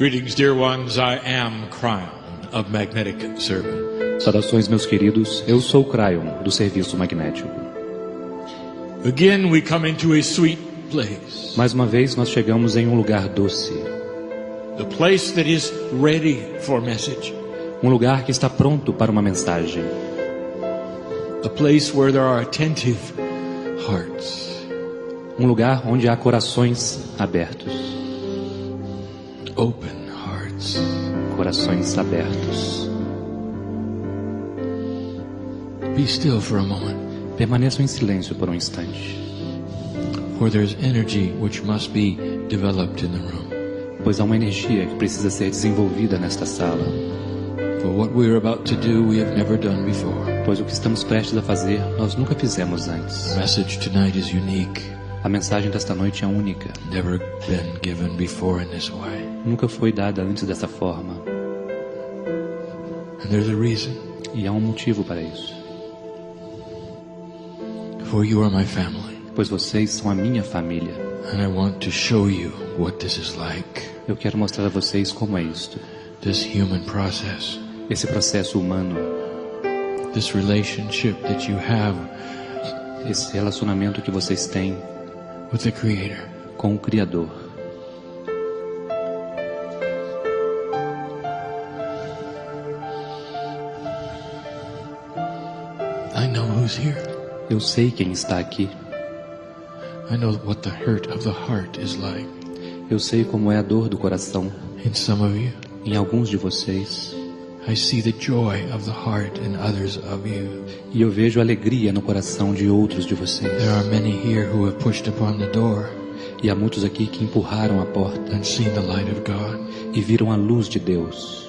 Greetings, dear ones. I am KRYON of Magnetic Servant. Saudações, meus queridos. Eu sou KRYON do serviço magnético. Again, we come into a sweet place. Mais uma vez, nós chegamos em um lugar doce. The place that is ready for message. Um lugar que está pronto para uma mensagem. A place where there are attentive hearts. Um lugar onde há corações abertos. Open hearts. Corações abertos. Be still for a moment. Permaneçam em silêncio por um instante. For there's energy which must be developed in the room. Pois há uma energia que precisa ser desenvolvida nesta sala. For what we are about to do, we have never done before. Pois o que estamos prestes a fazer, nós nunca fizemos antes. The message tonight is unique. A mensagem desta noite é única. Never been given before in this way. Nunca foi dada antes dessa forma. And there's a reason. E há um motivo para isso. For you are my family. Pois vocês são a minha família. And I want to show you what this is like. Eu quero mostrar a vocês como é isto. This human process. Esse processo humano. This relationship that you have. Esse relacionamento que vocês têm with the Creator. Com o Criador. I know who's here. Eu sei quem está aqui. I know what the hurt of the heart is like. Eu sei como é a dor do coração. In some of you. Em alguns de vocês. I see the joy of the heart in others of you. E eu vejo alegria no coração de outros de vocês. There are many here who have pushed upon the door. E há muitos aqui que empurraram a porta. And seen the light of God. E viram a luz de Deus.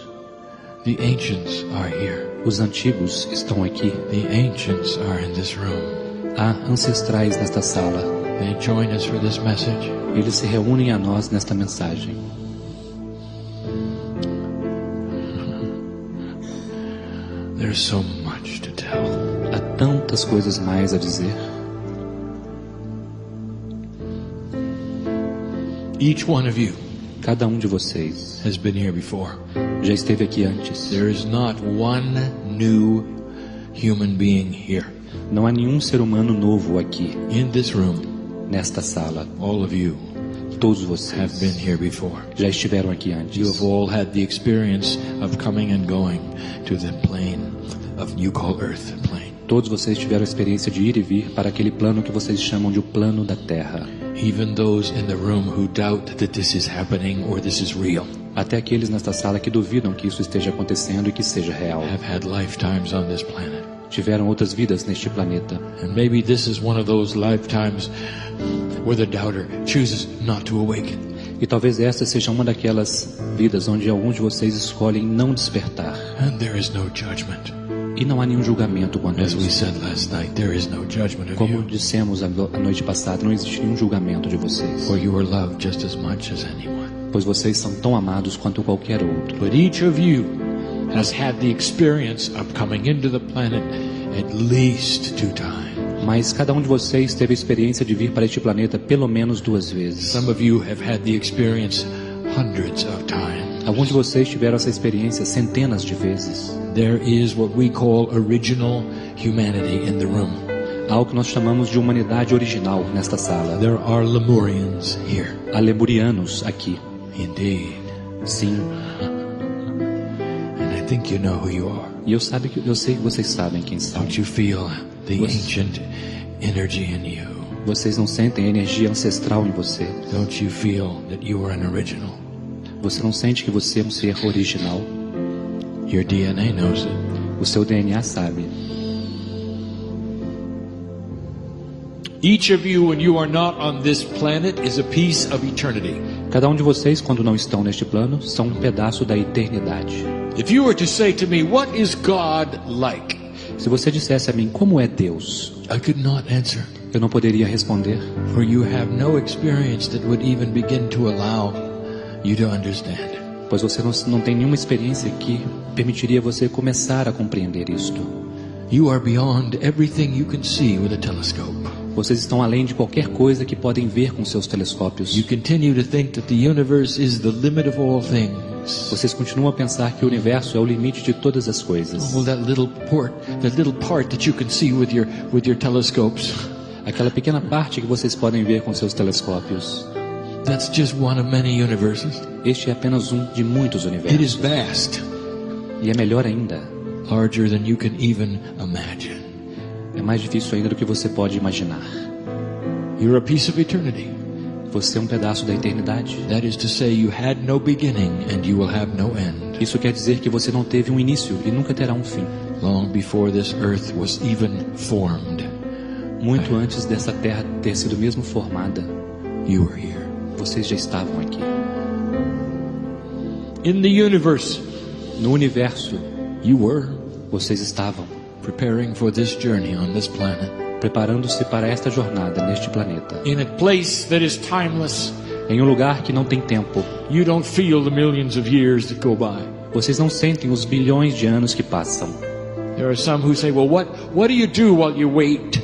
The ancients are here. Os antigos estão aqui. The ancients are in this room. Há ancestrais nesta sala. They join us for this message. Eles se reúnem a nós nesta mensagem. There's so much to tell. Há tantas coisas mais a dizer. Each one of you. Cada um de vocês has been here before. Já esteve aqui antes. There is not one new human being here. Não há nenhum ser humano novo aqui. In this room. Nesta sala. All of you. Todos vocês have been here before. Já estiveram aqui antes. You have all had the experience of coming and going to the plane of you call Earth plane. Todos vocês tiveram a experiência de ir e vir para aquele plano que vocês chamam de o plano da Terra. Even those in the room who doubt that this is happening or this is real. Até aqueles nesta sala que duvidam que isso esteja acontecendo e que seja real. Have had lifetimes on this planet. Tiveram outras vidas neste planeta. And maybe this is one of those lifetimes where the doubter chooses not to awaken. E talvez esta seja uma daquelas vidas onde alguns de vocês escolhem não despertar. And there is no judgment. E não há nenhum julgamento quanto a As we isso. said last night, there is no judgment of Como you. dissemos a noite passada, não existe nenhum julgamento de vocês. For you are loved just as much as anyone. Pois vocês são tão amados quanto qualquer outro. But each of you has had the experience of coming into the planet at least 2 times. Mas cada um de vocês teve a experiência de vir para este planeta pelo menos 2 vezes. Some of you have had the experience hundreds of times. Alguns de vocês tiveram essa experiência centenas de vezes. There is what we call original humanity in the room. Algo que nós chamamos de humanidade original nesta sala. There are Lemurians here. Há lemurianos aqui. Indeed. Sim. And I think you know who you are. E eu sei que vocês sabem quem são. Don't you feel the ancient energy in you? Vocês não sentem a energia ancestral em você? Don't you feel that you are an original? Você não sente que você é um ser original? Your DNA knows it. O seu DNA sabe. Each of you, when you are not on this planet, is a piece of eternity. Cada um de vocês, quando não estão neste plano, são um pedaço da eternidade. If you were to say to me, what is God like? Se você dissesse a mim, como é Deus? I could not answer. Eu não poderia responder. For you have no experience that would even begin to allow you to understand. Pois você não tem nenhuma experiência que permitiria você começar a compreender isto. You are beyond everything you can see with a telescope. Vocês estão além de qualquer coisa que podem ver com seus telescópios. You continue to think that the universe is the limit of all things. Vocês continuam a pensar que o universo é o limite de todas as coisas. Oh, that little part that you can see with your telescopes. Aquela pequena parte que vocês podem ver com seus telescópios. That's just one of many universes. Este é apenas um de muitos universos. It is vast. E é melhor ainda. Larger than you can even imagine. É mais difícil ainda do que você pode imaginar. You're a piece of eternity. Você é um pedaço da eternidade. That is to say, you had no beginning and you will have no end. Isso quer dizer que você não teve um início e nunca terá um fim. Long before this earth was even formed. Muito antes dessa terra ter sido mesmo formada, you were here. Vocês já estavam aqui. In the universe, no universo, you were. Vocês estavam preparing for this journey on this planet. Preparando-se para esta jornada neste planeta. In a place that is timeless. Em um lugar que não tem tempo. You don't feel the millions of years that go by. Vocês não sentem os bilhões de anos que passam. There are some who say, well, what do you do while you wait?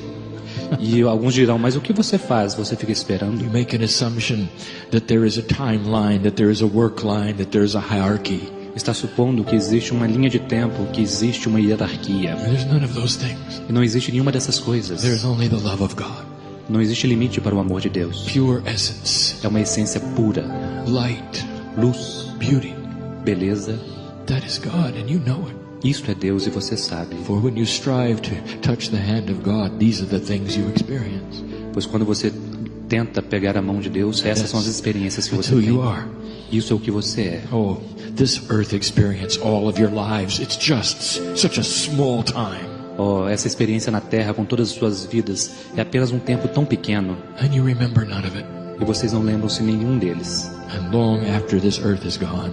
E alguns dirão, mas o que você faz? Você fica esperando. You make an assumption that there is a timeline, that there is a work line, that there is a hierarchy. Está supondo que existe uma linha de tempo, que existe uma hierarquia. There's none of those things. E não existe nenhuma dessas coisas. There's only the love of God. Não existe limite para o amor de Deus. Pure essence. É uma essência pura. Light. Luz. Beauty. Beleza. That is God and you know it. Isto é Deus e você sabe. For when you strive to touch the hand of God, these are the things you experience. Pois quando você tenta pegar a mão de Deus, essas são as experiências que você tem. Isso é o que você é. Oh, this earth experience, all of your lives, it's just such a small time. Oh, essa experiência na Terra com todas as suas vidas é apenas um tempo tão pequeno. And you remember none of it. E vocês não lembram-se nenhum deles. And long after this earth is gone.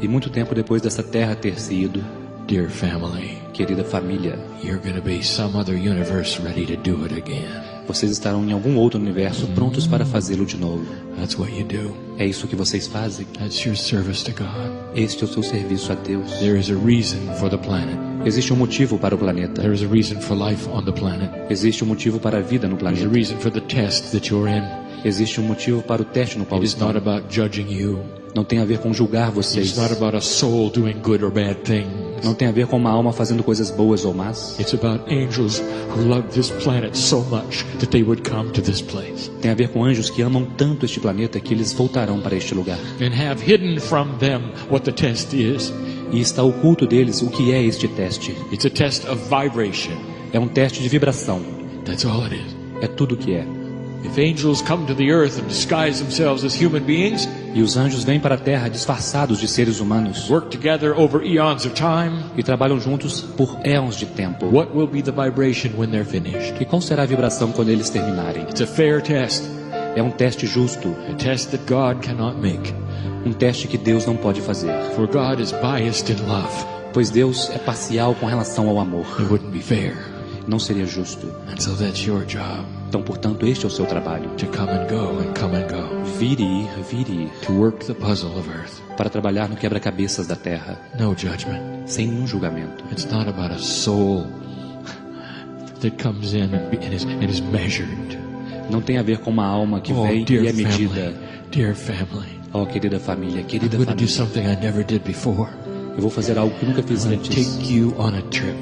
E muito tempo depois dessa Terra ter se ido. Dear family, querida família, you're going to be some other universe ready to do it again. Vocês estarão em algum outro universo prontos para fazê-lo de novo. That's what you do. É isso que vocês fazem. That's your service to God. Este é o seu serviço a Deus. There is a reason for the planet. Existe um motivo para o planeta. There is a reason for life on the planet. Existe um motivo para a vida no planeta. There's a reason for the test that you're in. Existe um motivo para o teste no qual It is not about judging you. Não tem a ver com julgar vocês. It's not about a soul doing good or bad things. Não tem a ver com uma alma fazendo coisas boas ou más. It's about angels who love this planet so much that they would come to this place. Tem a ver com anjos que amam tanto este planeta que eles voltarão para este lugar. And have hidden from them what the test is. E está oculto deles o que é este teste. It's a test of vibration. É um teste de vibração. That's all it is. É tudo o que é. If angels come to the earth and disguise themselves as human beings, e os anjos vêm para a terra disfarçados de seres humanos, work together over eons of time, e trabalham juntos por éons de tempo, what will be the vibration when they're finished? E qual será a vibração quando eles terminarem? It's a fair test. É um teste justo. A test that God cannot make. Um teste que Deus não pode fazer. For God is biased in love. Pois Deus é parcial com relação ao amor. It wouldn't be fair. Não seria justo. And so that's your job. Então, portanto, este é o seu trabalho. To come and go and come and go. Vir e ir, vir e ir. To work the puzzle of earth. Para trabalhar no quebra-cabeças da terra. No judgment. Sem nenhum julgamento. It's not about a soul that comes in and is measured. Não tem a ver com uma alma que vem e é medida. Dear family. Oh, querida família, querida I'm família. Do something I never did before. Eu vou fazer algo que nunca fiz antes. Take you on a trip.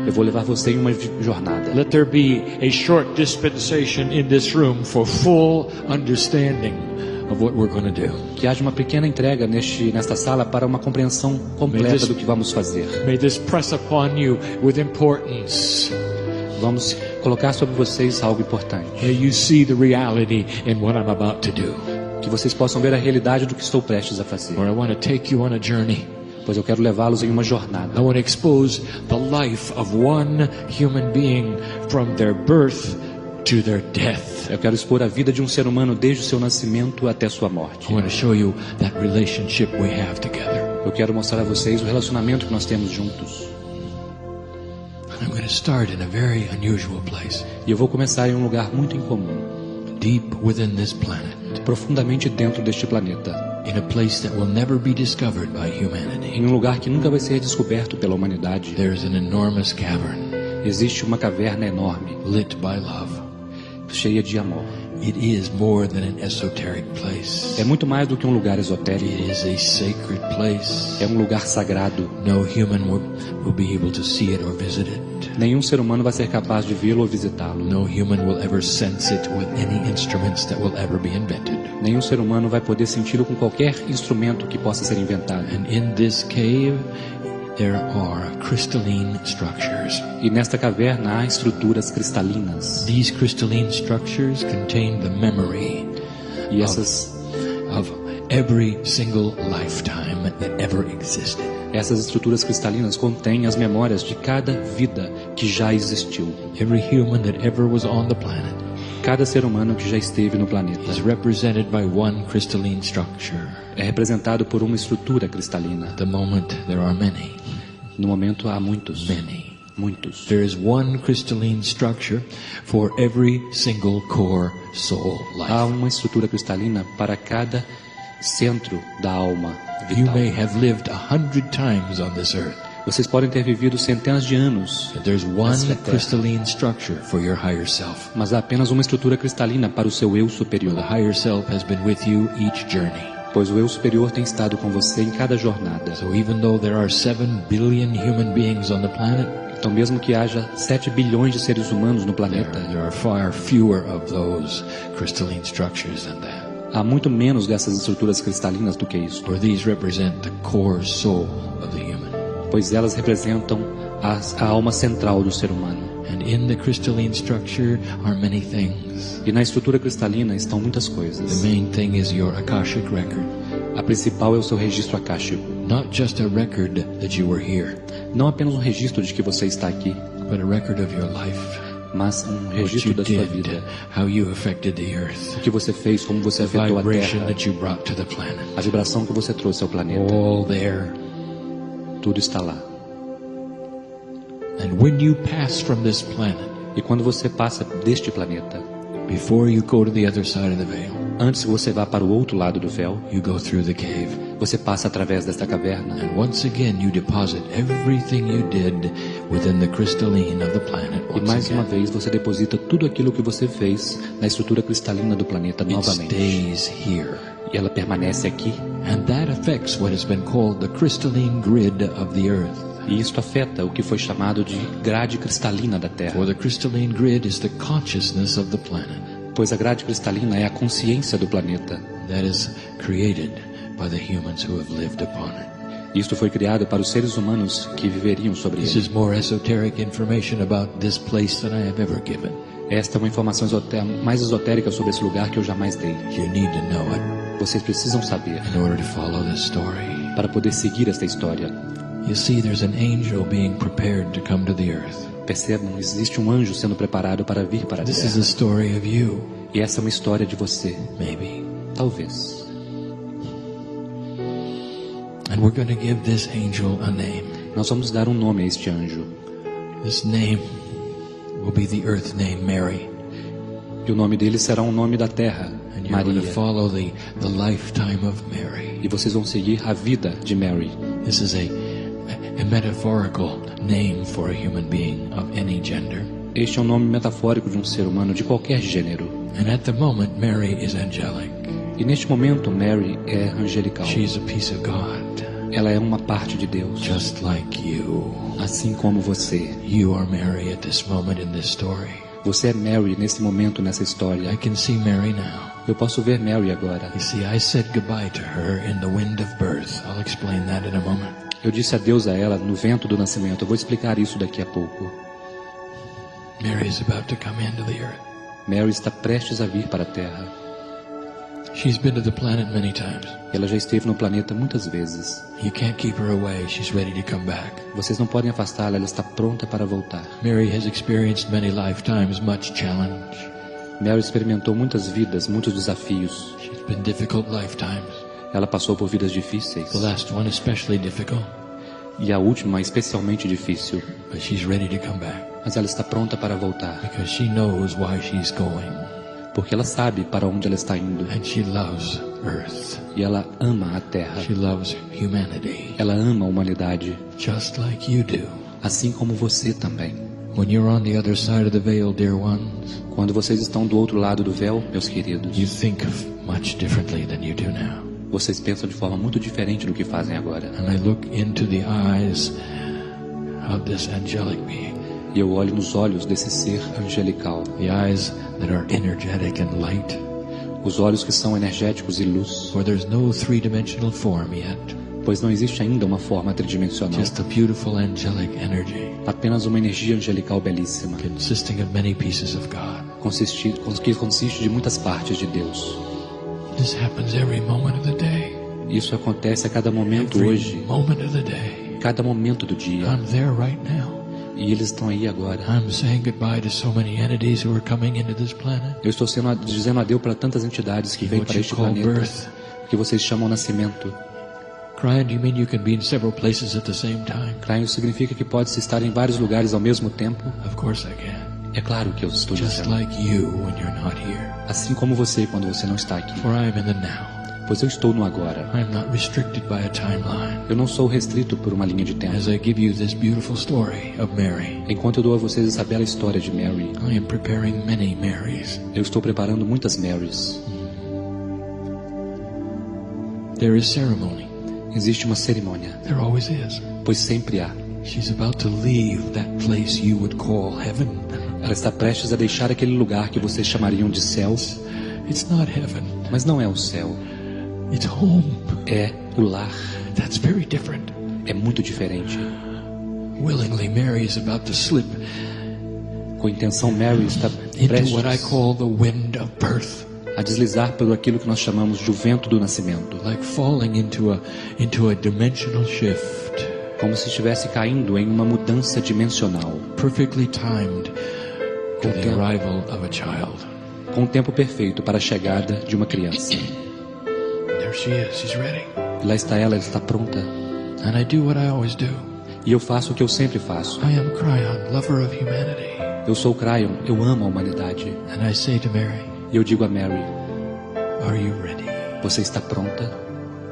Eu vou levar você em uma jornada. Let there be a short dispensation in this room for full understanding of what we're going to do. Que haja uma pequena entrega nesta sala para uma compreensão completa do que vamos fazer. May this press upon you with importance. Vamos colocar sobre vocês algo importante. May you see the reality in what I'm about to do. Que vocês possam ver a realidade do que estou prestes a fazer. For I want to take you on a journey. Pois eu quero levá-los em uma jornada. I want to expose the life of one human being from their birth to their death. Eu quero expor a vida de um ser humano desde o seu nascimento até sua morte. I want to show you that relationship we have together. Eu quero mostrar a vocês o relacionamento que nós temos juntos. And I'm going to start in a very unusual place. E eu vou começar em um lugar muito incomum. Deep within this planet. Profundamente dentro deste planeta. In a place that will never be discovered by humanity. Em um lugar que nunca vai ser descoberto pela humanidade. There is an enormous cavern. Existe uma caverna enorme. Lit by love. cheia de amor. It is more than an esoteric place. É muito mais do que um lugar esotérico. It is a sacred place. É um lugar sagrado. No human will be able to see it or visit it. Nenhum ser humano vai ser capaz de vê-lo ou visitá-lo. No human will ever sense it with any instruments that will ever be invented. Nenhum ser humano vai poder senti-lo com qualquer instrumento que possa ser inventado. And in this cave there are crystalline structures. E nesta caverna há estruturas cristalinas. These crystalline structures contain the memory of every single lifetime that ever existed. Essas estruturas cristalinas contêm as memórias de cada vida que já existiu. Every human that ever was on the planet. Cada ser humano que já esteve no planeta is represented by one crystalline structure. É representado por uma estrutura cristalina. At the moment there are many. No momento há muitos. Many. Muitos. There is one crystalline structure for every single core soul life. Há uma estrutura cristalina para cada centro da alma vital. You may have lived 100 times on this earth. Vocês podem ter vivido centenas de anos. There's one crystalline structure for your higher self. Mas há apenas uma estrutura cristalina para o seu eu superior. The higher self has been with you each journey. Pois o eu superior tem estado com você em cada jornada. So even though there are 7 billion human beings on the planet, então mesmo que haja 7 bilhões de seres humanos no planeta, there are far fewer of those crystalline structures than that. Há muito menos dessas estruturas cristalinas do que isso. For these represent the core soul of the human. Pois elas representam a alma central do ser humano. And in the crystalline structure are many things. E na estrutura cristalina estão muitas coisas. The main thing is your Akashic record. A principal é o seu registro akáshico. Not just a record that you were here. Não apenas um registro de que você está aqui, but a record of your life. Mas um registro da sua vida. How you affected the earth. O que você fez, como você afetou a Terra. That you brought to the planet. A vibração que você trouxe ao planeta. All there. Tudo está lá. And when you pass from this planet, e quando você passa deste planeta, before you go to the other side of the veil, antes que você vá para o outro lado do véu, you go through the cave. Você passa através desta caverna. And once again you deposit everything you did within the crystalline of the planet. E mais uma vez você deposita tudo aquilo que você fez na estrutura cristalina do planeta novamente. It stays here. E ela permanece aqui. And that affects what has been called the crystalline grid of the earth. E isto afeta o que foi chamado de grade cristalina da Terra. For the crystalline grid is the consciousness of the planet. Pois a grade cristalina é a consciência do planeta. That is created by the humans who have lived upon it. Isto foi criado para os seres humanos que viveriam sobre ele. This is more esoteric information about this place than I have ever given. Esta é uma informação mais esotérica sobre esse lugar que eu jamais dei. You need to know it. Vocês precisam saber. In order to follow this story. Para poder seguir esta história. You see, there's an angel being prepared to come to the earth. Percebam, existe um anjo sendo preparado para vir para a Terra. This is a story of you. E essa é uma história de você. Maybe. Talvez. And we're going to give this angel a name. Nós vamos dar um nome a este anjo. This name will be the earth name Mary. E o nome dele será um nome da terra, and you're Maria. Going to follow the lifetime of Mary. E vocês vão seguir a vida de Mary. This is a metaphorical name for a human being of any gender. Este é um nome metafórico de um ser humano de qualquer gênero. And at the moment, Mary is angelic. E neste momento, Mary é angelical. She is a piece of God. Ela é uma parte de Deus. Just like you. Assim como você. You are Mary at this moment in this story. Você é Mary nesse momento nessa história. I can see Mary now. Eu posso ver Mary agora. You see, I said goodbye to her in the wind of birth. I'll explain that in a moment. Eu disse adeus a ela no vento do nascimento. Eu vou explicar isso daqui a pouco. Mary is about to come into the earth. Mary está prestes a vir para a Terra. She's been to the planet many times. Ela já esteve no planeta muitas vezes. You can't keep her away. She's ready to come back. Vocês não podem afastá-la. Ela está pronta para voltar. Mary has experienced many lifetimes, much challenge. Mary experimentou muitas vidas, muitos desafios. She's been difficult lifetimes. Ela passou por vidas difíceis. The last one especially difficult. E a última especialmente difícil. But she's ready to come back. Mas ela está pronta para voltar. Because she knows why she's going. Porque ela sabe para onde ela está indo. And she loves Earth. E ela ama a Terra. She loves humanity. Ela ama a humanidade. Just like you do. Assim como você também. When you're on the other side of the veil, dear ones, Quando vocês estão do outro lado do véu, meus queridos, you think much differently than you do now. vocês pensam de forma muito diferente do que fazem agora. And I look into the eyes of this angelic being. E eu olho nos olhos desse ser angelical, The eyes that are energetic and light. os olhos que são energéticos e luz, For there's no three-dimensional form yet. pois não existe ainda uma forma tridimensional, Just a beautiful angelic energy apenas uma energia angelical belíssima, consisting of many pieces of God. que consiste de muitas partes de Deus. This happens every moment of the day. Isso acontece a cada momento Every hoje, moment of the day. cada momento do dia, I'm there right now. e eles estão aí agora. I'm saying goodbye to so many entities who are coming into this planet. Eu estou dizendo adeus para tantas entidades que vêm What para you este call planeta, birth. que vocês chamam nascimento. Cryon, do you mean you can be in several places at the same time? Cryon significa que pode-se estar em vários lugares ao mesmo tempo? Of course I can. É claro que eu estou Just dizendo. like you when you're not here. Assim como você quando você não está aqui. For I am in the now. Pois eu estou no agora. I am not restricted by a timeline. Eu não sou restrito por uma linha de tempo. As I give you this beautiful story of Mary, Enquanto eu dou a vocês essa bela história de Mary, I am preparing many Marys. eu estou preparando muitas Marys. There is ceremony. Existe uma cerimônia, There always is. pois sempre há. She's about to leave that place you would call heaven. Ela está prestes a deixar aquele lugar que vocês chamariam de céu, It's not heaven. mas não é o céu, It's home. é o lar. That's very different. É muito diferente. Willingly, Mary is about to slip Com intenção, Mary está into what I prestes call the wind of birth, a deslizar pelo aquilo que nós chamamos de o vento do nascimento, like falling into a dimensional shift, como se estivesse caindo em uma mudança dimensional, perfectly timed to the Okay. arrival of a child. com o tempo perfeito para a chegada de uma criança. There she is. She's ready. E lá está ela está pronta. And I do what I always do. E eu faço o que eu sempre faço. I am KRYON, lover of humanity. Eu sou Cryon, eu amo a humanidade. And I say to Mary, E eu digo a Mary, are you ready? você está pronta?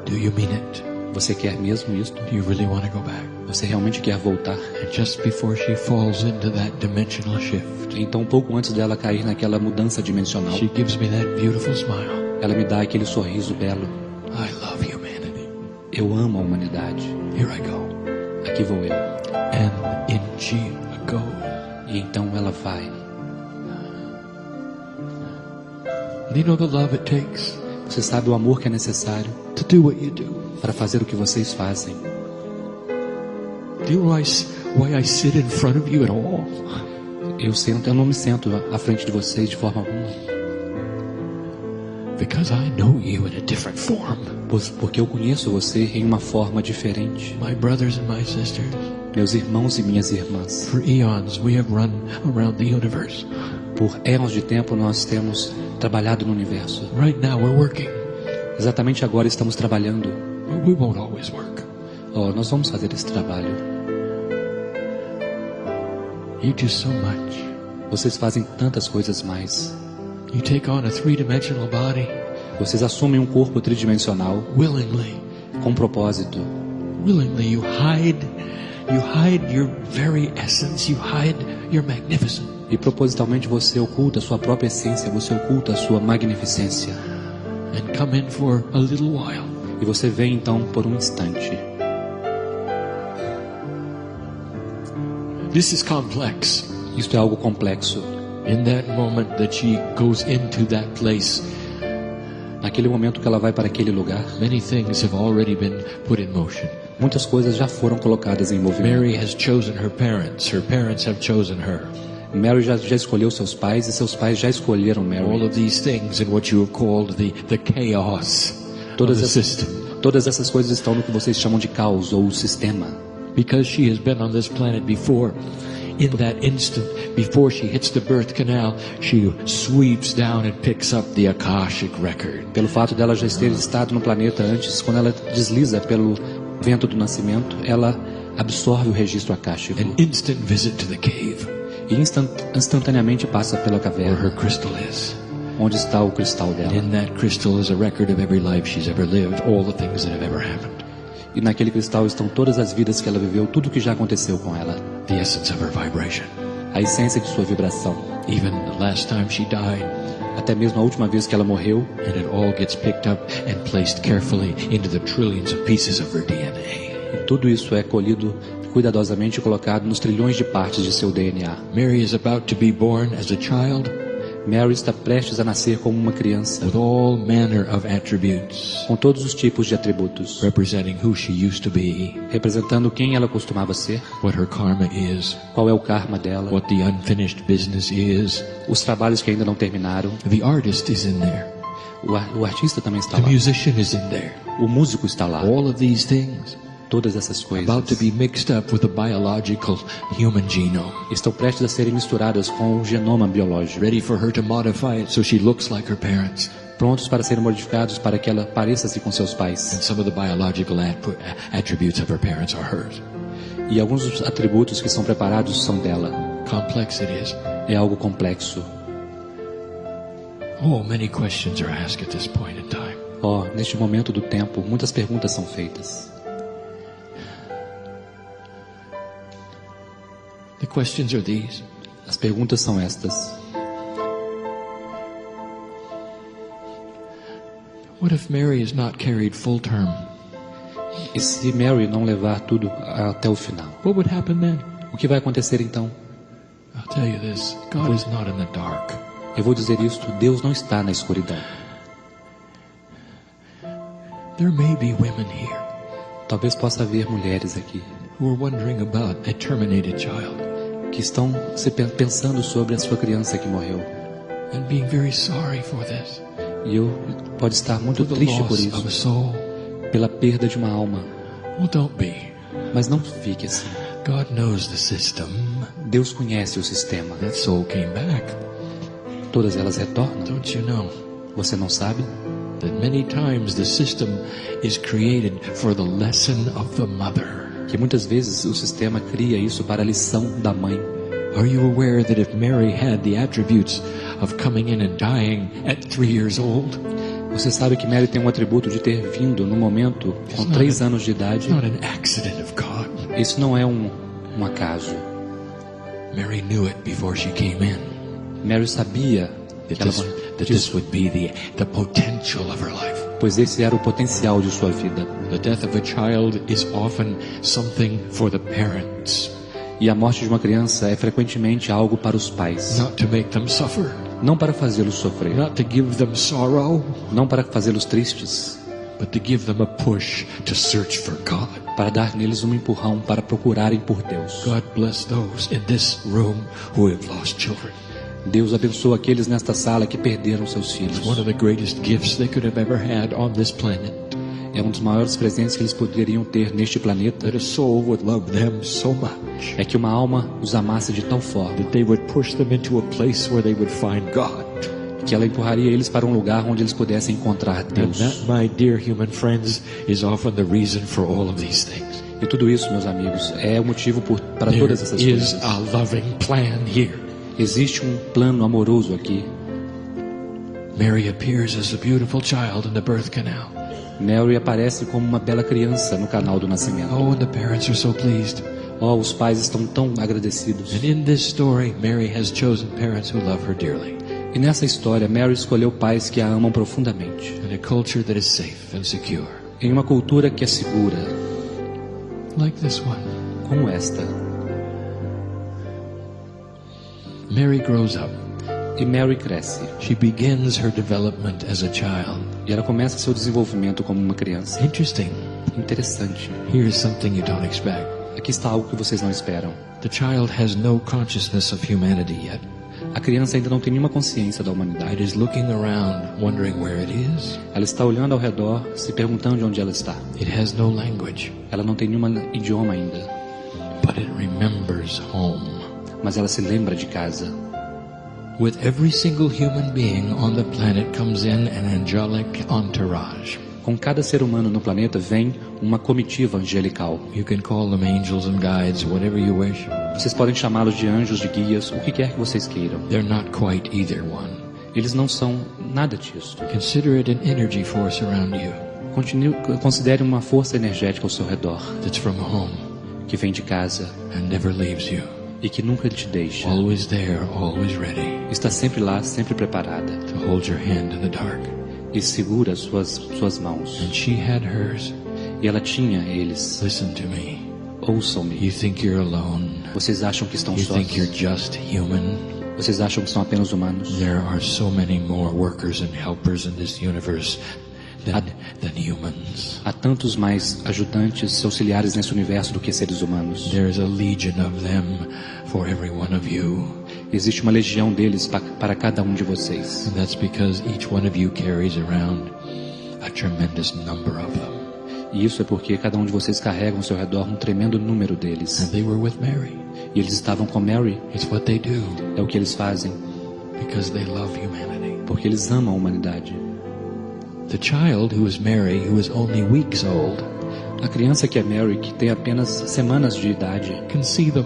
Do you mean it? Você quer mesmo isto? Do you really want to go back? Você realmente quer voltar? And just before she falls into that dimensional shift, Então, pouco antes dela cair naquela mudança dimensional, she gives me that beautiful smile. ela me dá aquele sorriso belo. I love humanity. Eu amo a humanidade. Here I go. Aqui vou eu. And in she goes. E então ela vai. Do you know the love it takes Você sabe o amor que é necessário to do what you do? para fazer o que vocês fazem. Do you know why I sit in front of you at all? Eu não me sento à frente de vocês de forma alguma. Because I know you in a different form. Porque eu conheço você em uma forma diferente. My brothers and my sisters, Meus irmãos e minhas irmãs, for eons we have run around the universe. por éons de tempo nós temos trabalhado no universo. Right now we're working, Exatamente agora estamos trabalhando. but we won't always work. Nós vamos fazer esse trabalho. You do so much. Vocês fazem tantas coisas mais. You take on a three-dimensional body Vocês assumem um corpo tridimensional willingly. com propósito. Willingly, you hide your very essence. You hide your magnificence. E propositalmente você oculta a sua própria essência, você oculta a sua magnificência. And come in for a little while. E você vem então por um instante. This is complex. Isto é algo complexo. In that moment that she goes into that place, Naquele momento que ela vai para aquele lugar, many things have already been put in motion. muitas coisas já foram colocadas em movimento. Mary has chosen her parents. Her parents have chosen her. Mary já escolheu seus pais e seus pais já escolheram All Mary. of these things in what you have called the chaos of the system. Todas essas coisas estão no que vocês chamam de caos ou sistema. Because she has been on this planet before. In that instant, before she hits the birth canal, she sweeps down and picks up the Akashic record. Pelo fato dela já ter estado no planeta antes, quando ela desliza pelo vento do nascimento, ela absorve o registro akáshico An instant visit to the cave e instantaneamente passa pela where caverna, her crystal is. onde está o cristal And dela. in that crystal is a record of every life she's ever lived, all the things that have ever happened. E naquele cristal estão todas as vidas que ela viveu, tudo que já aconteceu com ela. The essence of her vibration. a essência de sua vibração. Even the last time she died. Até mesmo a última vez que ela morreu. And it all gets picked up and placed carefully into the trillions of pieces of her DNA. E tudo isso é colhido cuidadosamente e colocado nos trilhões de partes de seu DNA. Mary is about to be born as a child. Mary está prestes a nascer como uma criança, with all manner of attributes, com todos os tipos de atributos, representing who she used to be, representando quem ela costumava ser, what her karma is, qual é o karma dela, what the unfinished business is, os trabalhos que ainda não terminaram. The artist is in there. O artista também está The lá. musician is in there. O músico está lá. All of these things. Todas essas coisas about to be mixed up with the biological human genome. Estão prestes a serem misturadas com o genoma biológico. Ready for her to modify it so she looks like her parents. Prontos para serem modificados para que ela pareça-se com seus pais. And some of the biological attributes of her parents are hers. E alguns dos atributos que são preparados são dela. Complex it is. É algo complexo. Oh, many questions are asked at this point in time. Oh, neste momento do tempo, muitas perguntas são feitas. The questions are these. As perguntas são estas. What if Mary is not carried full term? E se Mary não levar tudo até o final? What would happen then? O que vai acontecer então? I'll tell you this. God is not in the dark. Eu vou dizer isto, Deus não está na escuridão. There may be women here. Talvez possa haver mulheres aqui who are wondering about a terminated child. Que estão pensando sobre a sua criança que morreu. And being very sorry for this. E eu pode estar muito triste por isso. Pela perda de uma alma. Well, don't be. Mas não fique assim. God knows the system. Deus conhece o sistema. That soul came back. Todas elas retornam. Don't you know? Você não sabe? That many times the system is created for the lesson of the mother. Que muitas vezes o sistema cria isso para a lição da mãe. Are you aware that if Mary had the attributes of coming in and dying at 3 years old? Você sabe que Mary tem um atributo de ter vindo no momento com 3 anos de idade. Not an accident of God. Isso não é um acaso. Mary knew it before she came in. Mary sabia that this would be the potential of her life. Pois esse era o potencial de sua vida. The death of a child is often something for the parents. E a morte de uma criança é frequentemente algo para os pais. Not to make them suffer. Não para fazê-los sofrer. Not to give them sorrow. Não para fazê-los tristes. But to give them a push to search for God. Para dar neles um empurrão para procurarem por Deus. God bless those in this room who have lost children. Deus abençoa aqueles nesta sala que perderam seus filhos. One of the greatest gifts they could have ever had on this planet. É um dos maiores presentes que eles poderiam ter neste planeta. That a soul would love them so much. É que uma alma os amasse de tal forma. That they would push them into a place where they would find God. Que ela empurraria eles para um lugar onde eles pudessem encontrar Deus. And that, my dear human friends, is often the reason for all of these things. E tudo isso, meus amigos, é o motivo para todas essas coisas. There is a loving plan here. Existe um plano amoroso aqui. Mary appears as a beautiful child in the birth canal. Mary aparece como uma bela criança no canal do nascimento. Oh, and the parents are so pleased. Oh, os pais estão tão agradecidos. And in this story, Mary has chosen parents who love her dearly. E nessa história, Mary escolheu pais que a amam profundamente. In a culture that is safe and secure. Em uma cultura que é segura. Like this one. Como esta. Mary grows up. E Mary cresce. She begins her development as a child. E ela começa seu desenvolvimento como uma criança. Interesting. Interessante. Here's something you don't expect. Aqui está algo que vocês não esperam. The child has no consciousness of humanity yet. A criança ainda não tem nenhuma consciência da humanidade. It is looking around, wondering where it is. Ela está olhando ao redor, se perguntando de onde ela está. It has no language. Ela não tem nenhum idioma ainda. But it remembers home. Mas ela se lembra de casa. With every single human being on the planet comes in an angelic entourage. Com cada ser humano no planeta vem uma comitiva angelical. You can call them angels and guides, whatever you wish. Vocês podem chamá-los de anjos, de guias, o que quer que vocês queiram. They're not quite either one. Eles não são nada disso. Consider it an energy force around you. Considere uma força energética ao seu redor. That's from home. Que vem de casa. And never leaves you. e que nunca te deixa. always there, always ready Está sempre lá, sempre preparada to hold your hand in the dark. e segura suas mãos. And she had hers. E ela tinha eles. Listen to me. Ouçam-me. You think you're alone. Vocês acham que estão You sós? think you're just human. Vocês acham que são apenas humanos? There are so many more workers and helpers in this universe than humans. Há tantos mais ajudantes, auxiliares nesse universo do que seres humanos. There is a legion of them for every one of you. Existe uma legião deles para cada um de vocês. And that's because each one of you carries around a tremendous number of them. E isso é porque cada um de vocês carrega ao seu redor um tremendo número deles. And they were with Mary. E eles estavam com Mary. It's what they do. É o que eles fazem. Because they love humanity. Porque eles amam a humanidade. The child who is Mary, who is only weeks old, A criança que é Mary, que tem apenas semanas de idade, can see them.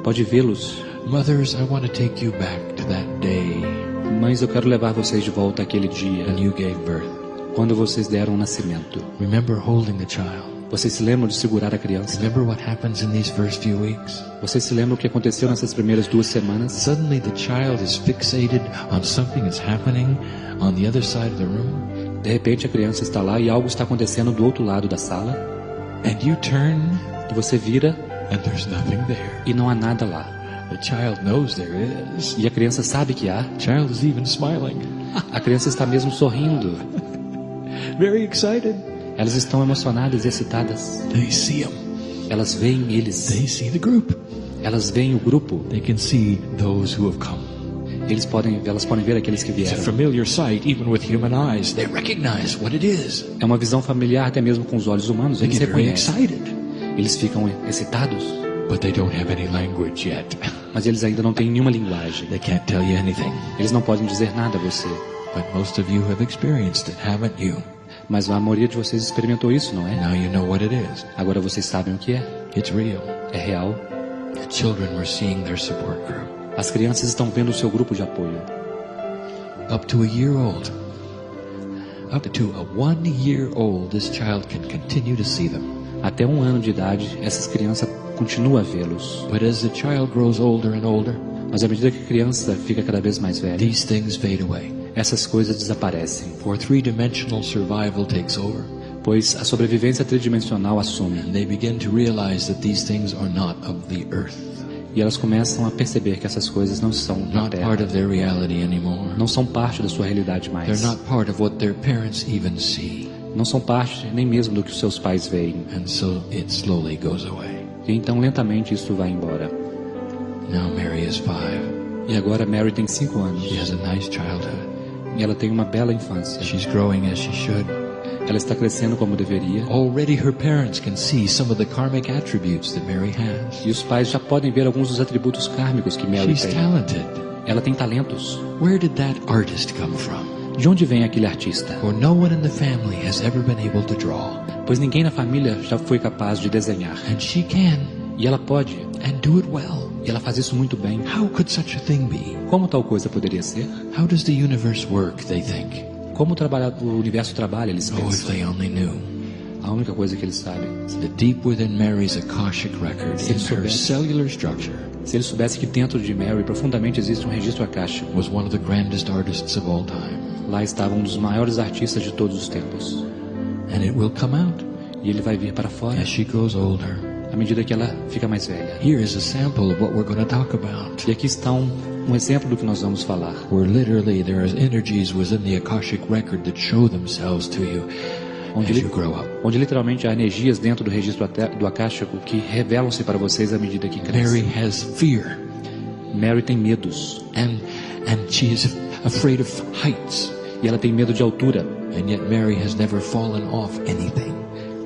pode vê-los. Mothers, I want to take you back to that day Mães, eu quero levar vocês de volta àquele dia, when you gave birth. quando vocês deram nascimento. Remember holding the child. Vocês se lembram de segurar a criança? Remember what happens in these first few weeks? Vocês se lembram o que aconteceu nessas primeiras 2 semanas? Suddenly the child is fixated on something that's happening on the other side of the room. De repente a criança está lá e algo está acontecendo do outro lado da sala. And you turn E você vira and there's nothing there. e não há nada lá. The child knows there is. E a criança sabe que há. The child is even smiling. A criança está mesmo sorrindo. Very excited. Elas estão emocionadas e excitadas. They see him. Elas veem eles. They see the group. Elas veem o grupo. They can see those who have come. Elas podem ver aqueles que It's a vieram. familiar sight, even with human eyes. They recognize what it is. É uma visão familiar até mesmo com os olhos humanos. They Eles get very reconhecem. excited, Eles ficam excitados, but they don't have any language yet. mas eles ainda não têm nenhuma linguagem. They can't tell you anything. Eles não podem dizer nada a você. But most of you have experienced it, haven't you? Mas a maioria de vocês experimentou isso, não é? Now you know what it is. Agora vocês sabem o que é. It's real. É real. The children were seeing their support group. As crianças estão vendo o seu grupo de apoio. Up to a year old. Up to a 1 year old, this child can continue to see them. Até 1 ano de idade, essas crianças continuam a vê-los. But as the child grows older and older, Mas à medida que a criança fica cada vez mais velha, these things fade away. essas coisas desaparecem. For three-dimensional survival takes over. Pois a sobrevivência tridimensional assume. And they begin to realize that these things are not of the earth. E elas começam a perceber que essas coisas não são da Not Terra. part of their reality anymore. Não são parte da sua realidade mais. They're not part of what their parents even see. Não são parte nem mesmo do que os seus pais veem. And so it slowly goes away. E então lentamente isso vai embora. Now Mary is 5. E agora Mary tem 5 anos. She has a nice childhood. E ela tem uma bela infância. She's growing as she should. Ela está crescendo como deveria. Already her parents can see some of the karmic attributes that Mary has. E os pais já podem ver alguns dos atributos kármicos que Mary She's tem. talented. Ela tem talentos. Where did that artist come from? De onde vem aquele artista? For no one in the family has ever been able to draw. Pois ninguém na família já foi capaz de desenhar. And she can, E ela pode. and do it well. E ela faz isso muito bem. How could such a thing be? Como tal coisa poderia ser? How does the universe work, they think? Como o universo trabalha, eles Oh, if pensam. they only knew. A única coisa que eles sabem. The deep within Mary's Akashic record, in her cellular structure, Se eles soubessem que dentro de Mary profundamente existe um registro akáshico, was one of the grandest artists of all time. lá estava um dos maiores artistas de todos os tempos. And it will come out E ele vai vir para fora as she grows older. à medida que ela fica mais velha. Here is a sample of what we're going to talk about. E aqui está um exemplo do que nós vamos falar. Where literally there are energies within the Akashic record that show themselves to you as you grow up. Onde literalmente há energias dentro do registro do akáshico que revelam-se para vocês à medida que Mary crescem. has fear, Mary tem medos. and she is afraid of heights. E ela tem medo de altura. And yet Mary has never fallen off anything.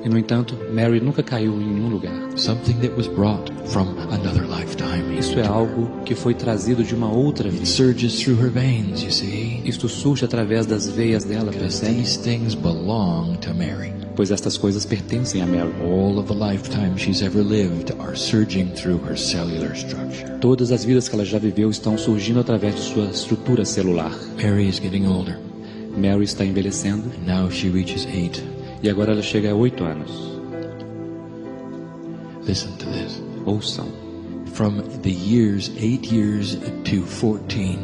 E no entanto, Mary nunca caiu em nenhum lugar. Something that was brought from another lifetime. Isso é algo que foi trazido de uma outra It vida. surges through her veins, you see. Isto surge através das veias dela, Because percebe? these things belong to Mary. Pois estas coisas pertencem a Mary. All of the lifetime she's ever lived are surging through her cellular structure. Todas as vidas que ela já viveu estão surgindo através de sua estrutura celular. Mary is getting older. Mary está envelhecendo And now she reaches 8. e agora ela chega a 8 anos. Listen to this. Ouçam. from the years 8 years to 14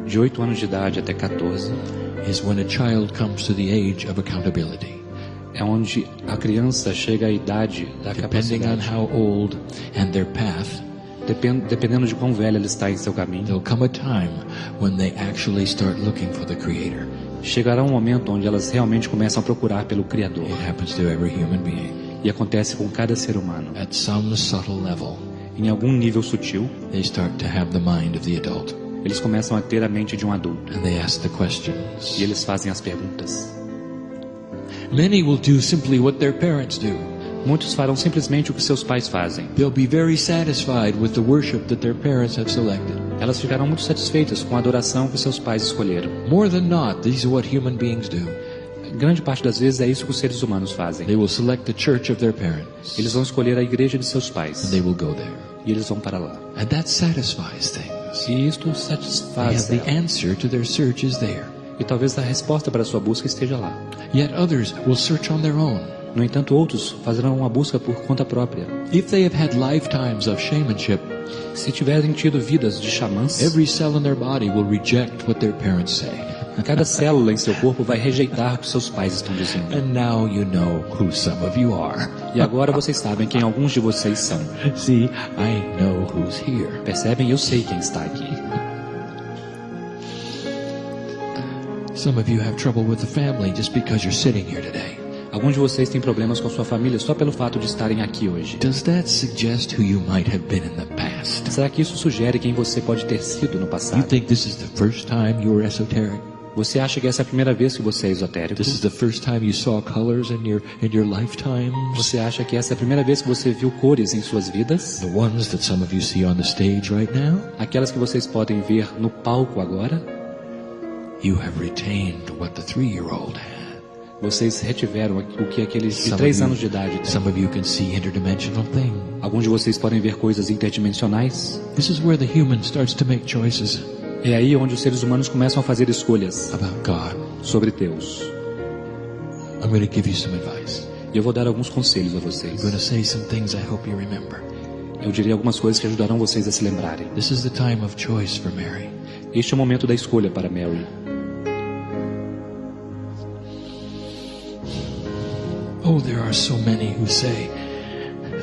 De 8 anos de idade até 14 is when a child comes to the age of accountability. é onde a criança chega à idade da Depending on capacidade. how old and their path, Dependendo de quão velha ela está em seu caminho, there'll come a time when they actually start looking for the Creator. chegará um momento onde elas realmente começam a procurar pelo Criador. It happens to every human being. E acontece com cada ser humano. At some subtle level, Em algum nível sutil, they start to have the mind of the adult. eles começam a ter a mente de um adulto. And they ask the questions. E eles fazem as perguntas. Many will do simply what their parents do. Muitos farão simplesmente o que seus pais fazem. They'll be very satisfied with the worship that their parents have selected. Elas ficarão muito satisfeitas com a adoração que seus pais escolheram. More than not, these are what human beings do. Grande parte das vezes é isso que os seres humanos fazem. They will select the church of their parents. Eles vão escolher a igreja de seus pais. And they will go there. E eles vão para lá. And that satisfies things. E isto They satisfaz have the ela. answer to their search is there. E talvez a resposta para a sua busca esteja lá. Yet others will search on their own. No entanto, outros farão uma busca por conta própria. If they have had lifetimes of shamanship, Se tiverem tido vidas de xamãs, every cell in their body will reject what their parents say. cada célula em seu corpo vai rejeitar o que seus pais estão dizendo. And now you know who some of you are. E agora vocês sabem quem alguns de vocês são. See, I know who's here. Percebem? Eu sei quem está aqui. Some of you have trouble with the family just because you're sitting here today. Alguns de vocês têm problemas com a sua família só pelo fato de estarem aqui hoje. Does that suggest who you might have been in the past? Será que isso sugere quem você pode ter sido no You passado? think this is the first time you were esoteric? Você acha que essa é a primeira vez que você é esotérico? This is the first time you saw colors in your lifetimes? Você acha que essa é a primeira vez que você viu cores em suas vidas? The ones that some of you see on the stage right now? Aquelas que vocês podem ver no palco agora? You have retained what the 3-year-old had. Vocês retiveram o que aqueles de Some 3 of you- anos de idade têm. Some of you can see interdimensional things. Alguns de vocês podem ver coisas interdimensionais. This is where the human starts to make choices É aí onde os seres humanos começam a fazer escolhas about God. sobre Deus. I'm going to give you some advice. E eu vou dar alguns conselhos a I'm vocês. going to say some things I hope you remember. Eu direi algumas coisas que ajudarão vocês a se lembrarem. This is the time of choice for Mary. Este é o momento da escolha para Mary. Oh, there are so many who say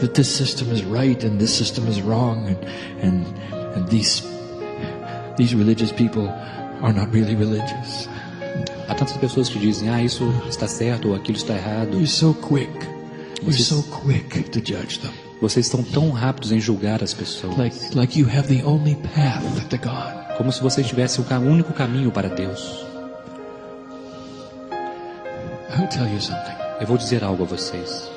that this system is right and this system is wrong, and these religious people are not really religious. Há tantas pessoas que dizem, isso está certo ou aquilo está errado. You're so quick. You're so quick to judge them. Vocês estão tão rápidos em julgar as pessoas. Like you have the only path to God. Como se vocês tivessem o único caminho para Deus. I'll tell you something. Eu vou dizer algo a vocês.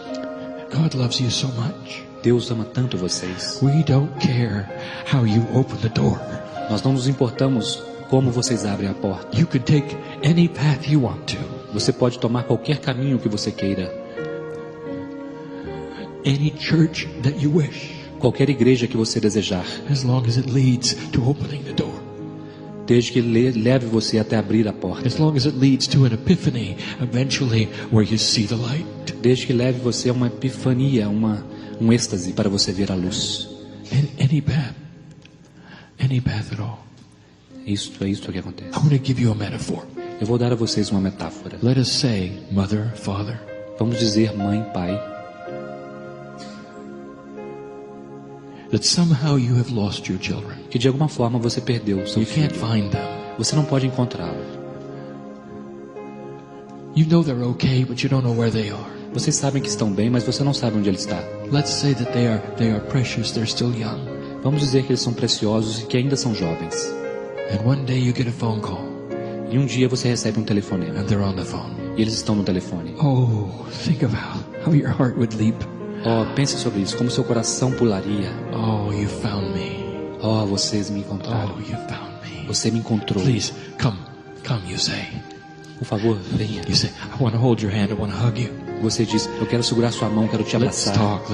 God loves you so much. Deus ama tanto vocês. We don't care how you open the door. Nós não nos importamos como vocês abrem a porta. You could take any path you want to. Você pode tomar qualquer caminho que você queira. Any church that you wish. Qualquer igreja que você desejar. As long as it leads to opening the door. Desde que leve você até abrir a porta. As long as it leads to an epiphany, eventually, where you see the light. Desde que leve você a uma epifania, um êxtase para você ver a luz. Any path at all. Isto é isso que acontece. I'm going to give you a metaphor. Eu vou dar a vocês uma metáfora. Let us say, mother, father, Vamos dizer mãe, pai, that somehow you have lost your children. que de alguma forma você perdeu o seu You can't filho. find them. Você não pode encontrá-lo. You know they're okay, but you don't know where they are. Vocês sabem que estão bem, mas você não sabe onde ele está. Let's say that they are precious, they're still young. Vamos dizer que eles são preciosos e que ainda são jovens. And one day you get a phone call, E um dia você recebe um telefonema. and they're on the phone. E eles estão no telefone. Oh, think of how your heart would leap. Oh, pense sobre isso, como seu coração pularia. Oh, you found me. Oh, vocês me encontraram. Oh, you found me. Você me encontrou. Please, come, you say. Por favor, venha. You say, I want to hold your hand, I want to hug you. Você diz, eu quero segurar sua mão, quero te Let's abraçar. talk,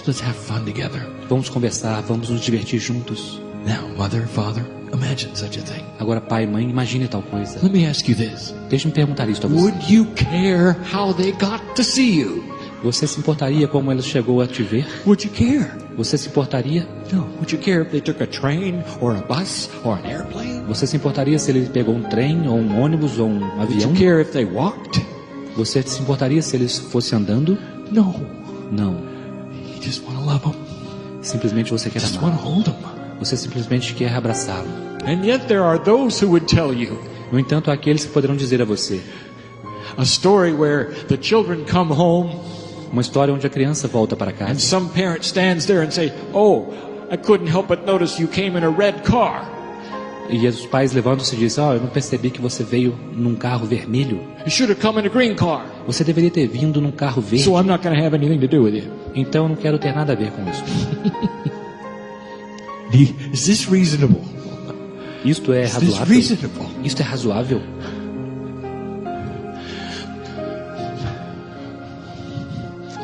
let's have fun together. Vamos conversar, vamos nos divertir juntos. Now, mother, father, imagine such a thing. Agora, pai e mãe, imagine tal coisa. Let me ask you this. Deixe-me perguntar isto a você. Would you care how they got to see you? Você se importaria como ela chegou a te ver? Would you care? Você se importaria? No. Would you care if they took a train or a bus or an airplane? Você se importaria se ele pegou um trem, ou um ônibus, ou um Would avião? you care if they walked? Você se importaria se eles fossem andando? No. Não. You just want to love them. Simplesmente você quer Just want to amá-lo. hold them. Você simplesmente quer abraçá-lo. And yet there are those who would tell you No entanto, há aqueles que poderão dizer a você a story where the children come home uma história onde a criança volta para and casa some parent stands there and say, "Oh, I couldn't help but notice you came in a red car. e os pais levantam-se e dizem: eu não percebi que você veio num carro vermelho. You should have come in a green car. Você deveria ter vindo num carro verde. So I'm not going to have anything to do with you." Então eu não quero ter nada a ver com isso. Is this reasonable? Isto é Is this razoável? reasonable? Isto é razoável?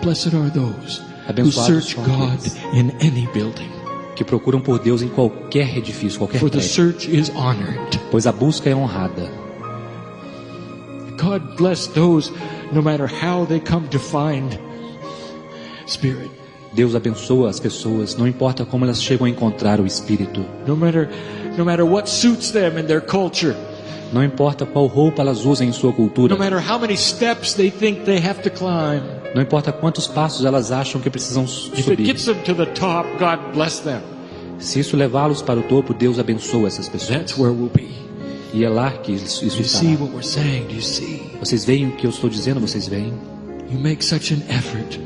Blessed are those who Abençoados search são God aqueles in any building, que procuram por Deus em qualquer edifício, qualquer for the prédio, search is honored. pois a busca é honrada. God bless those, no matter how they come to find Spirit, Deus abençoa as pessoas, não importa como elas chegam a encontrar o Espírito. no matter what suits them in their culture, Não importa qual roupa elas usem em sua cultura. no matter how many steps they think they have to climb. Não importa quantos passos elas acham que precisam If it subir. gets them to the top, God bless them. Se isso levá-los para o topo, Deus abençoa essas pessoas. That's where we'll be. E é lá que isso Do you see estará. what we're saying? Do you see? Vocês veem o que eu estou dizendo? Vocês veem? You make such an effort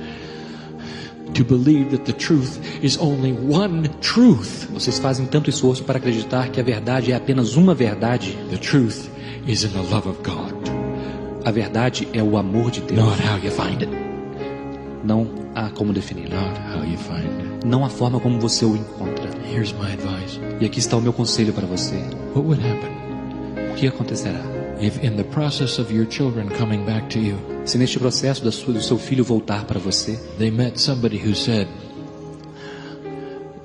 to believe that the truth is only one truth. Vocês fazem tanto esforço para acreditar que a verdade é apenas uma verdade. The truth is in the love of God, A verdade é o amor de Deus. not how you find it. Não há como defini-lo. Not how you find it. Não a forma como você o encontra. Here's my advice. E aqui está o meu conselho para você. What would happen O que acontecerá? if in the process of your children coming back to you, Se neste processo do seu filho voltar para você, they met somebody who said,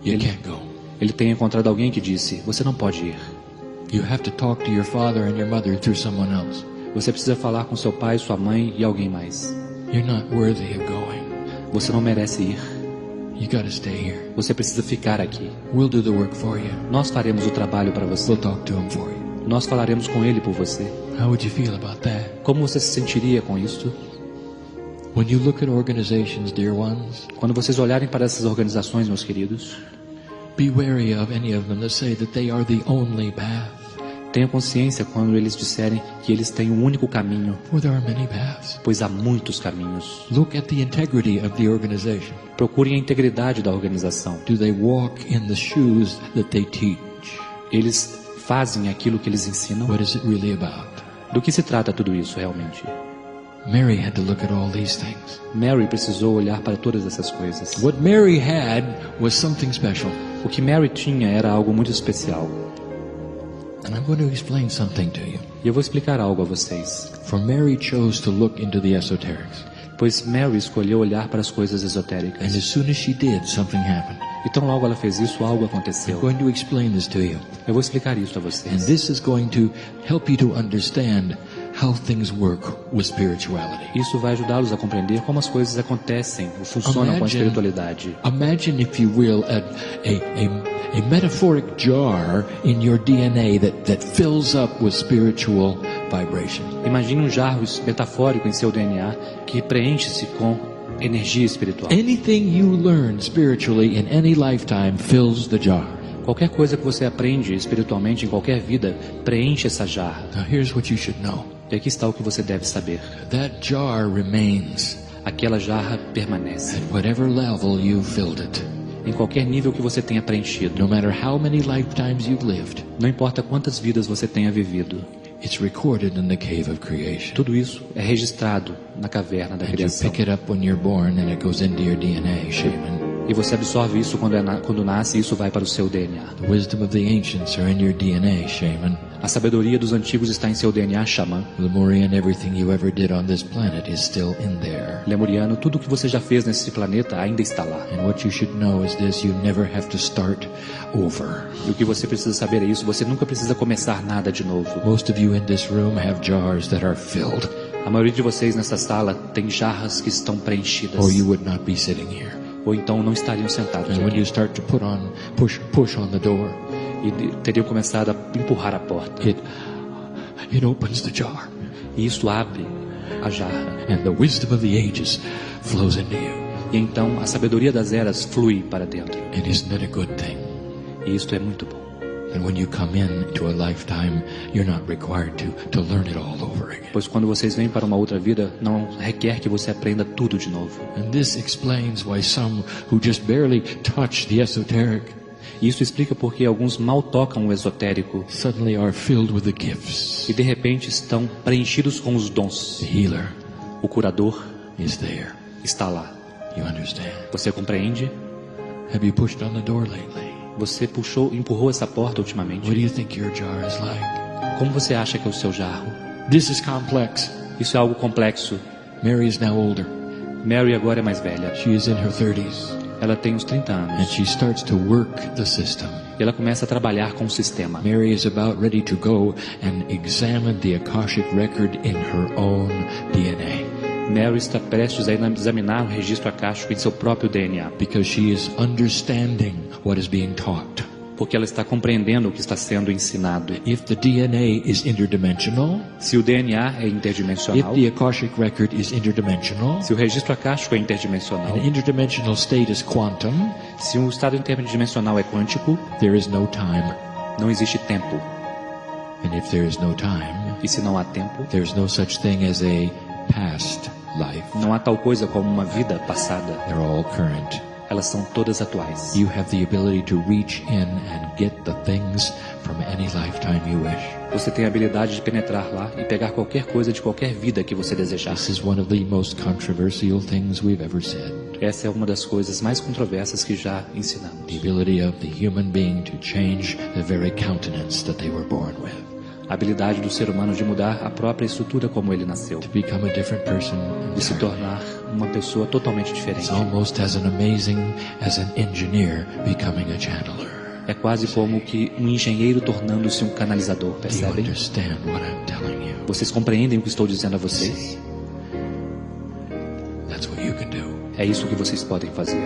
you can't go. ele tenha encontrado alguém que disse: você não pode ir. You have to talk to your father and your mother through someone else. Você precisa falar com seu pai, sua mãe e alguém mais. You're not worthy of going. Você não merece ir. You got to stay here. Você precisa ficar aqui. We'll do the work for you. Nós faremos o trabalho para você. We'll talk to him for you. Nós falaremos com ele por você. How would you feel about that? Como você se sentiria com isto? When you look at organizations, dear ones, Quando vocês olharem para essas organizações, meus queridos, be wary of any of them that say that they are the only path. tenham consciência quando eles disserem que eles têm um único caminho, For there are many paths. pois há muitos caminhos. Look at the integrity of the organization. Procurem a integridade da organização. Do they walk in the shoes that they teach? Eles fazem aquilo que eles ensinam? What is it really about? Do que se trata tudo isso realmente? Mary had to look at all these things. Mary precisou olhar para todas essas coisas. What Mary had was something special. O que Mary tinha era algo muito especial. And I'm going to explain something to you. E eu vou explicar algo a vocês. For Mary chose to look into the esoterics. Pois Mary escolheu olhar para as coisas And esotéricas. as soon as she did, something happened. E tão logo ela fez isso, algo aconteceu. I'm going to explain this to you. Eu vou explicar isso a And vocês. this is going to help you to understand how things work with spirituality. Isso vai ajudá-los a compreender como as coisas acontecem, ou funcionam com a espiritualidade. Imagine, if you will, a metaphoric jar in your DNA that fills up with spiritual vibration. Imagine um jarro metafórico em seu DNA que preenche-se com energia espiritual. Anything you learn spiritually in any lifetime fills the jar. Qualquer coisa que você aprende espiritualmente em qualquer vida preenche essa jarra. Now here's what you should know. E aqui está o que você deve saber. That jar remains Aquela jarra permanece. at whatever level you filled it. Em qualquer nível que você tenha preenchido. No matter how many lifetimes you've lived, Não importa quantas vidas você tenha vivido. it's recorded in the cave of creation. Tudo isso é registrado na caverna da And you criação. pick it up when you're born and it goes into your DNA, shaman. E você absorve isso quando nasce e isso vai para o seu DNA. The wisdom of the ancients are in your DNA, shaman. A sabedoria dos antigos está em seu DNA, xamã. Lemurian, everything you ever did on this planet is still in there. Lemuriano, tudo o que você já fez nesse planeta ainda está lá. And what you should know is this: you never have to start over. E o que você precisa saber é isso, você nunca precisa começar nada de novo. Most of you in this room have jars that are filled. A maioria de vocês nessa sala tem jarras que estão preenchidas. or you would not be sitting here. Ou então não estariam sentados And when aqui. you start to push on the door, E teriam começado a empurrar a porta. it opens the jar, E isso abre a jarra. and the wisdom of the ages flows into you. E então a sabedoria das eras flui para dentro. And isn't that a good thing? E isto é muito bom. And when you come into a lifetime, you're not required to learn it all over again. Pois quando vocês vêm para uma outra vida, não requer que você aprenda tudo de novo. And this explains why some who just barely touch the esoteric E isso explica porque alguns mal tocam o esotérico suddenly are filled with the gifts. e de repente estão preenchidos com os dons. The healer O curador is there. está lá. You understand? Você compreende? Have you pushed on the door lately? Você empurrou essa porta ultimamente. What do you think your jar is like? Como você acha que é o seu jarro? This is complex. Isso é algo complexo. Mary is now older. Mary agora é mais velha. She is in her 30s. Ela tem uns 30 And anos. she starts to work the system. E ela começa a trabalhar com o sistema. Mary is about ready to go and examine the Akashic record in her own DNA. Mary está prestes a examinar o registro akáshico em seu próprio DNA. Because she is understanding what is being taught. Porque ela está compreendendo o que está sendo ensinado. If the DNA is interdimensional, Se o DNA é if interdimensional, the Akashic record is interdimensional, se o registro akáshico é interdimensional, an interdimensional state is quantum, se um estado interdimensional é quântico, there is no time. não existe tempo. And if there is no time, E se não há tempo, there is no such thing as a past life. não há tal coisa como uma vida passada. They're all current. Elas são todas atuais. You have the ability to reach in and get the things from any lifetime you wish. Você tem a habilidade de penetrar lá e pegar qualquer coisa de qualquer vida que você desejar. This is one of the most controversial things we've ever said. Essa é uma das coisas mais controversas que já ensinamos. The ability of the human being to change the very countenance that they were born with. A habilidade do ser humano de mudar a própria estrutura como ele nasceu. To become a different person De se entirely. tornar uma pessoa totalmente It's diferente. almost as amazing as an engineer becoming a channeler. É quase como que um engenheiro tornando-se um canalizador, Do you percebem? understand what I'm telling you? Vocês compreendem o que estou dizendo a vocês? That's what you can do. É isso que vocês podem fazer.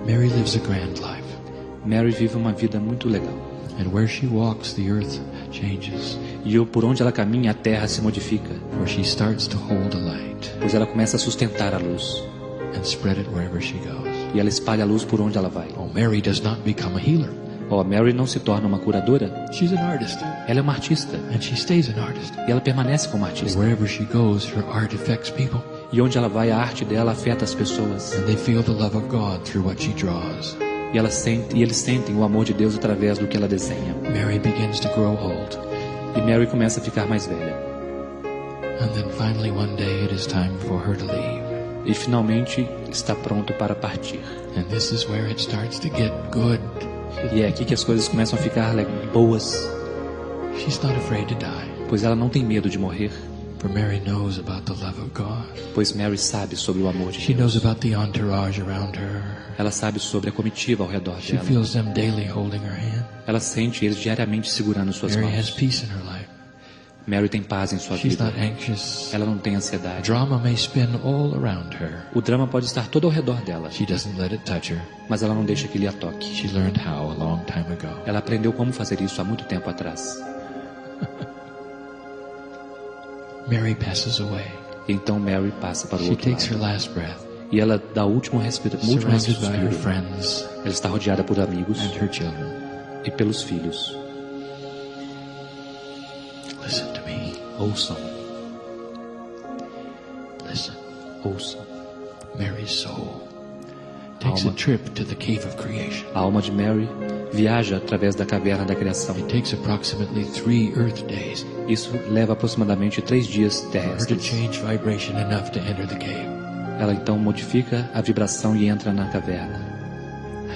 Mary lives a grand life. Mary vive uma vida muito legal. And where she walks, the earth changes. E por onde ela caminha, a terra se modifica. For she starts to hold a light Pois ela começa a sustentar a luz. and spread it wherever she goes. E ela espalha a luz por onde ela vai. Oh, Mary does not become a healer. Oh, Mary não se torna uma curadora. She's an artist. Ela é uma artista. And she stays an artist. E ela permanece como artista. Wherever she goes, her art affects people. E onde ela vai, a arte dela afeta as pessoas. And they feel the love of God through what she draws. E eles sentem o amor de Deus através do que ela desenha. Mary begins to grow old. E Mary começa a ficar mais velha. And then finally one day it is time for her to leave. E finalmente está pronto para partir. And this is where it starts to get good. E é aqui que as coisas começam a ficar boas. She's not afraid to die. Pois ela não tem medo de morrer. For Mary knows about the love of God. Pois Mary sabe sobre o amor de She Deus. knows about the entourage around her. Ela sabe sobre a comitiva ao redor She dela. feels them daily holding her hand. Ela sente eles diariamente segurando suas Mary has mãos. peace in her life. Mary tem paz em sua She's vida. not anxious. Ela não tem ansiedade. Drama may spin all around her. O drama pode estar todo ao redor dela, She doesn't let it touch her. mas ela não deixa que lhe a toque. She learned how a long time ago. Ela aprendeu como fazer isso há muito tempo atrás. Mary passes away. Então Mary passa para o She outro takes her lado. last breath, E ela dá o último respiro. surrounded by her friends Ela está rodeada por amigos and her children. e pelos filhos. Listen to me. Ouçam, Listen. ouçam. Mary's soul takes a Alma. trip to the cave of creation. A alma de Mary viaja através da caverna da criação. It takes approximately 3 Earth days Isso leva aproximadamente 3 dias for her to terrestres. change vibration enough to enter the cave. Ela então modifica a vibração e entra na caverna.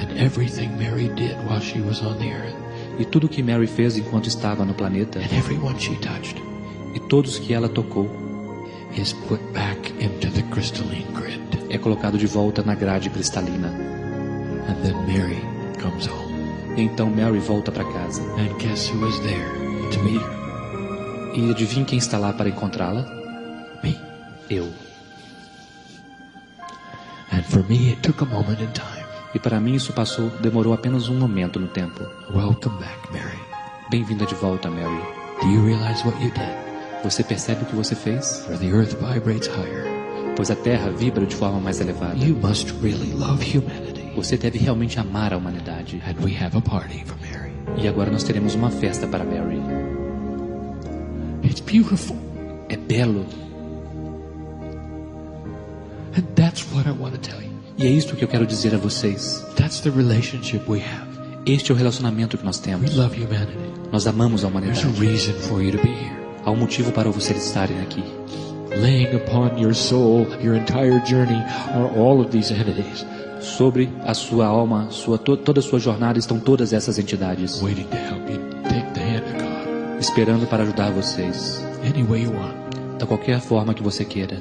And everything Mary did while she was on the earth, E tudo que Mary fez enquanto estava no planeta, and everyone she touched, e todos que ela tocou, is put back into the crystalline grid. é colocado de volta na grade cristalina. And then Mary comes home. E então Mary volta para casa. And guess who was there to meet her? E adivinha quem está lá para encontrá-la? eu. And for me, it took a moment in time. E para mim isso demorou apenas um momento no tempo. Welcome back, Mary. Bem-vinda de volta, Mary. Do you realize what you did? Você percebe o que você fez? For the earth vibrates higher. Pois a Terra vibra de forma mais elevada. You must really love humanity. Você deve realmente amar a humanidade. And we have a party for Mary. E agora nós teremos uma festa para Mary. It's beautiful. É belo. And that's what I want to tell you. E é isto que eu quero dizer a vocês. That's the relationship we have. Este é o relacionamento que nós We temos. love humanity. Nós amamos a There's humanidade. a reason for you to be here. Há um motivo para vocês estarem aqui. Laying upon your soul, your entire journey, are all of these entities. Sobre a sua alma, toda a sua jornada estão todas essas entidades. Waiting to help you take the hand of God. Esperando para ajudar vocês. Any way you want. Da qualquer forma que você queira.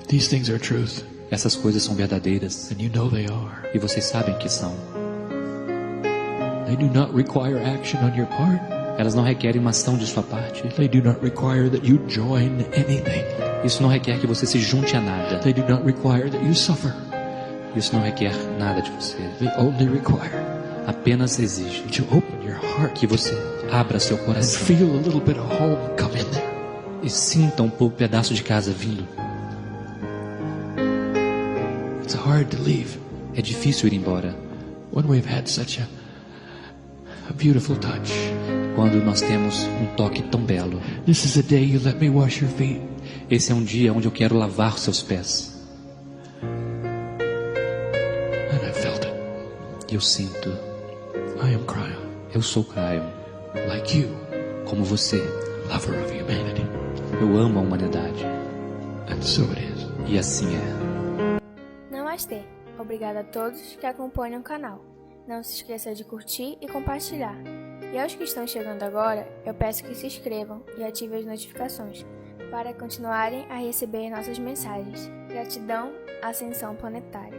These things are truth. Essas coisas são verdadeiras. And you know they are. E vocês sabem que são. They do not require action on your part. Elas não requerem uma ação de sua parte. They do not require that you join anything. Isso não requer que você se junte a nada. They do not require that you suffer. Isso não requer nada de você. They only require Apenas exige that you open your heart que você abra seu and coração feel a little bit of home come in there. e sinta um pouco pedaço de casa vindo. It's hard to leave É difícil ir embora when we've had such a beautiful touch. quando nós temos um toque tão belo. This is a day you let me wash your feet. Esse é um dia onde eu quero lavar seus pés. And I felt it. E eu sinto. I am KRYON. Eu sou KRYON. Like you, Como você. lover of humanity. Eu amo a humanidade. And so it is. E assim é. Namastê. Obrigada a todos que acompanham o canal. Não se esqueça de curtir e compartilhar. E aos que estão chegando agora, eu peço que se inscrevam e ativem as notificações para continuarem a receber nossas mensagens. Gratidão, Ascensão Planetária.